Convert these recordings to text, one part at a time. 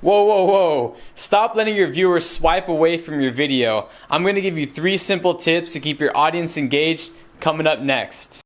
Whoa, whoa, whoa. Stop letting your viewers swipe away from your video. I'm going to give you 3 simple tips to keep your audience engaged coming up next.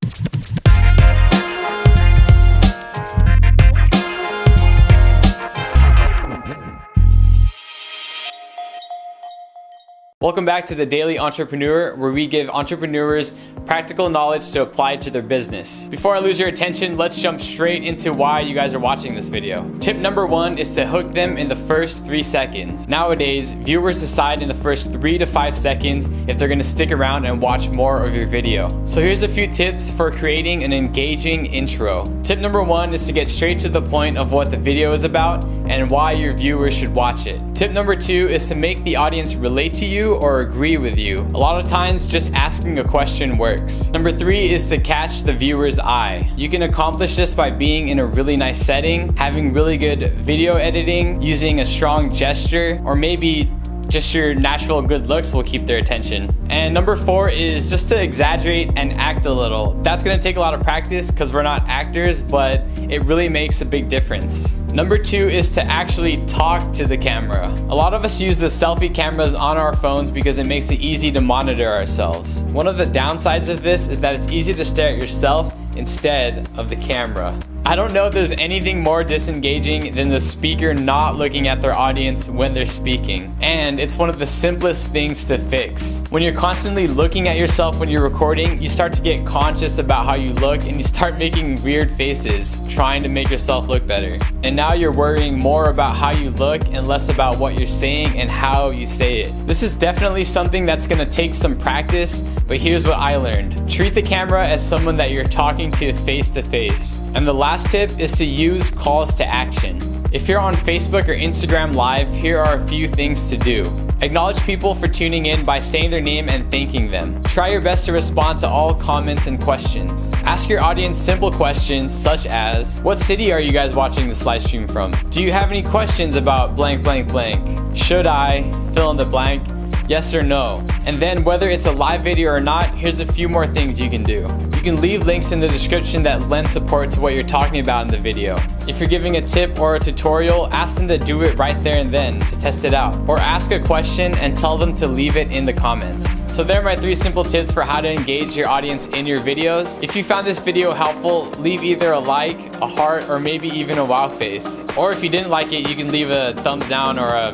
Welcome back to The Daily Entrepreneur, where we give entrepreneurs practical knowledge to apply to their business. Before I lose your attention, let's jump straight into why you guys are watching this video. Tip number 1 is to hook them in the first 3 seconds. Nowadays, viewers decide in the first 3 to 5 seconds if they're gonna stick around and watch more of your video. So here's a few tips for creating an engaging intro. Tip number 1 is to get straight to the point of what the video is about and why your viewers should watch it. Tip number 2 is to make the audience relate to you or agree with you. A lot of times, just asking a question works. Number 3 is to catch the viewer's eye. You can accomplish this by being in a really nice setting, having really good video editing, using a strong gesture, or maybe just your natural good looks will keep their attention. And number 4 is just to exaggerate and act a little. That's gonna take a lot of practice because we're not actors, but it really makes a big difference. Number 2 is to actually talk to the camera. A lot of us use the selfie cameras on our phones because it makes it easy to monitor ourselves. One of the downsides of this is that it's easy to stare at yourself instead of the camera. I don't know if there's anything more disengaging than the speaker not looking at their audience when they're speaking. And it's one of the simplest things to fix. When you're constantly looking at yourself when you're recording, you start to get conscious about how you look and you start making weird faces, trying to make yourself look better. And now you're worrying more about how you look and less about what you're saying and how you say it. This is definitely something that's gonna take some practice, but here's what I learned. Treat the camera as someone that you're talking to face to face. And the last tip is to use calls to action. If you're on Facebook or Instagram Live, here are a few things to do. Acknowledge people for tuning in by saying their name and thanking them. Try your best to respond to all comments and questions. Ask your audience simple questions such as, what city are you guys watching this live stream from? Do you have any questions about blank, blank, blank? Should I fill in the blank? Yes or no? And then whether it's a live video or not, here's a few more things you can do. You can leave links in the description that lend support to what you're talking about in the video. If you're giving a tip or a tutorial, ask them to do it right there and then to test it out. Or ask a question and tell them to leave it in the comments. So there are my 3 simple tips for how to engage your audience in your videos. If you found this video helpful, leave either a like, a heart, or maybe even a wow face. Or if you didn't like it, you can leave a thumbs down or a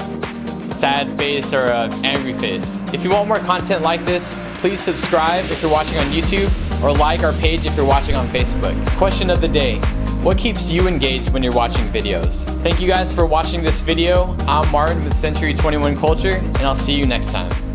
sad face or an angry face. If you want more content like this, please subscribe if you're watching on YouTube or like our page if you're watching on Facebook. Question of the day: what keeps you engaged when you're watching videos? Thank you guys for watching this video. I'm Martin with Century 21 Culture, and I'll see you next time.